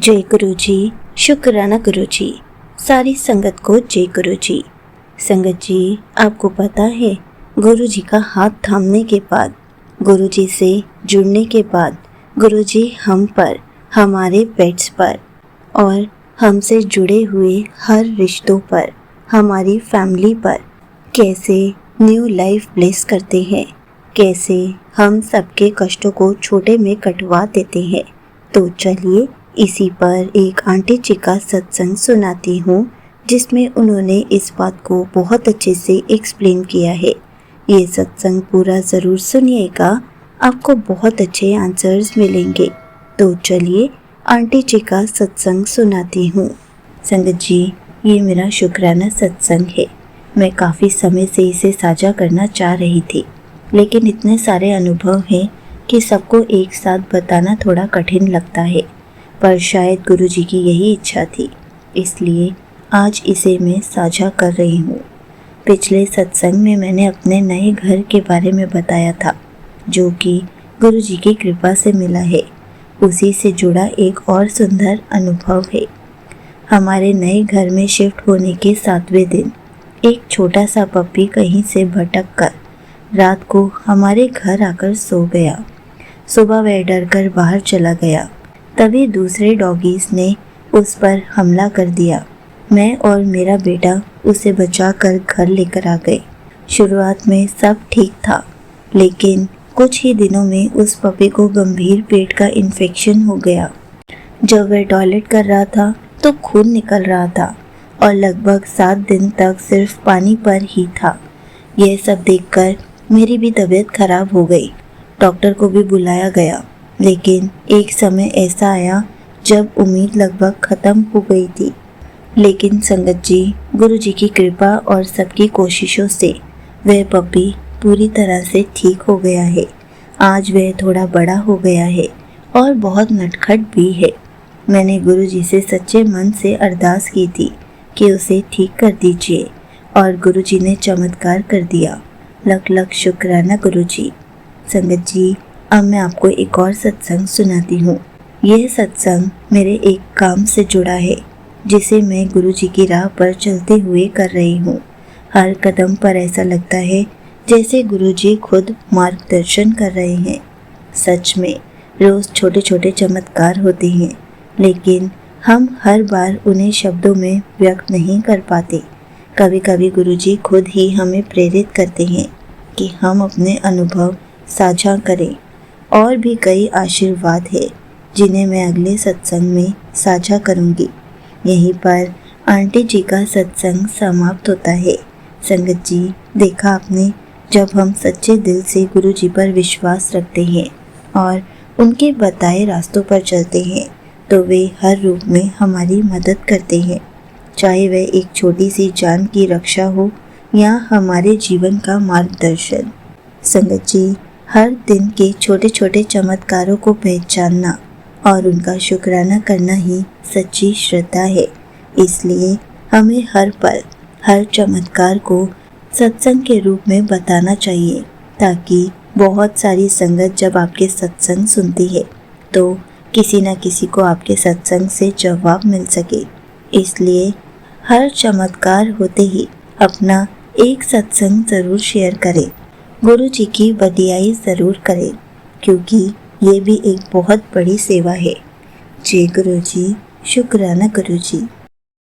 जय गुरु जी। शुक्राना गुरु जी। सारी संगत को जय गुरु जी। संगत जी, आपको पता है, गुरु जी का हाथ थामने के बाद, गुरु जी से जुड़ने के बाद, गुरु जी हम पर, हमारे पेट्स पर और हमसे जुड़े हुए हर रिश्तों पर, हमारी फैमिली पर कैसे न्यू लाइफ ब्लेस करते हैं, कैसे हम सबके कष्टों को छोटे में कटवा देते हैं। तो चलिए इसी पर एक आंटी जी का सत्संग सुनाती हूँ, जिसमें उन्होंने इस बात को बहुत अच्छे से एक्सप्लेन किया है। ये सत्संग पूरा ज़रूर सुनिएगा, आपको बहुत अच्छे आंसर्स मिलेंगे। तो चलिए आंटी जी का सत्संग सुनाती हूँ। संगत जी, ये मेरा शुक्राना सत्संग है। मैं काफ़ी समय से इसे साझा करना चाह रही थी, लेकिन इतने सारे अनुभव हैं कि सबको एक साथ बताना थोड़ा कठिन लगता है, पर शायद गुरु जी की यही इच्छा थी, इसलिए आज इसे मैं साझा कर रही हूँ। पिछले सत्संग में मैंने अपने नए घर के बारे में बताया था, जो कि गुरु जी की कृपा से मिला है। उसी से जुड़ा एक और सुंदर अनुभव है। हमारे नए घर में शिफ्ट होने के 7वें दिन एक छोटा सा पप्पी कहीं से भटक कर रात को हमारे घर आकर सो गया। सुबह वह डरकर बाहर चला गया। तभी दूसरे डॉगीज ने उस पर हमला कर दिया। मैं और मेरा बेटा उसे बचाकर घर लेकर आ गए। शुरुआत में सब ठीक था, लेकिन कुछ ही दिनों में उस पपी को गंभीर पेट का इन्फेक्शन हो गया। जब वह टॉयलेट कर रहा था तो खून निकल रहा था और लगभग 7 दिन तक सिर्फ पानी पर ही था। यह सब देखकर मेरी भी तबीयत खराब हो गई। डॉक्टर को भी बुलाया गया, लेकिन एक समय ऐसा आया जब उम्मीद लगभग खत्म हो गई थी। लेकिन संगत जी, गुरु जी की कृपा और सबकी कोशिशों से वह पपी पूरी तरह से ठीक हो गया है। आज वह थोड़ा बड़ा हो गया है और बहुत नटखट भी है। मैंने गुरु जी से सच्चे मन से अरदास की थी कि उसे ठीक कर दीजिए, और गुरु जी ने चमत्कार कर दिया। लख लख शुक्राना गुरु जी। संगत जी, अब मैं आपको एक और सत्संग सुनाती हूँ। यह सत्संग मेरे एक काम से जुड़ा है, जिसे मैं गुरु जी की राह पर चलते हुए कर रही हूँ। हर कदम पर ऐसा लगता है जैसे गुरु जी खुद मार्गदर्शन कर रहे हैं। सच में रोज़ छोटे छोटे चमत्कार होते हैं, लेकिन हम हर बार उन्हें शब्दों में व्यक्त नहीं कर पाते। कभी कभी गुरु जी खुद ही हमें प्रेरित करते हैं कि हम अपने अनुभव साझा करें। और भी कई आशीर्वाद है, जिन्हें मैं अगले सत्संग में साझा करूंगी। यहीं पर आंटी जी का सत्संग समाप्त होता है। संगत जी, देखा आपने, जब हम सच्चे दिल से गुरु जी पर विश्वास रखते हैं और उनके बताए रास्तों पर चलते हैं, तो वे हर रूप में हमारी मदद करते हैं, चाहे वह एक छोटी सी जान की रक्षा हो या हमारे जीवन का मार्गदर्शन। संगत जी, हर दिन के छोटे छोटे चमत्कारों को पहचानना और उनका शुक्राना करना ही सच्ची श्रद्धा है। इसलिए हमें हर पल, हर चमत्कार को सत्संग के रूप में बताना चाहिए, ताकि बहुत सारी संगत जब आपके सत्संग सुनती है तो किसी न किसी को आपके सत्संग से जवाब मिल सके। इसलिए हर चमत्कार होते ही अपना एक सत्संग ज़रूर शेयर करें, गुरु जी की बदियाई ज़रूर करें, क्योंकि ये भी एक बहुत बड़ी सेवा है। जय गुरु जी। शुक्राना गुरु जी।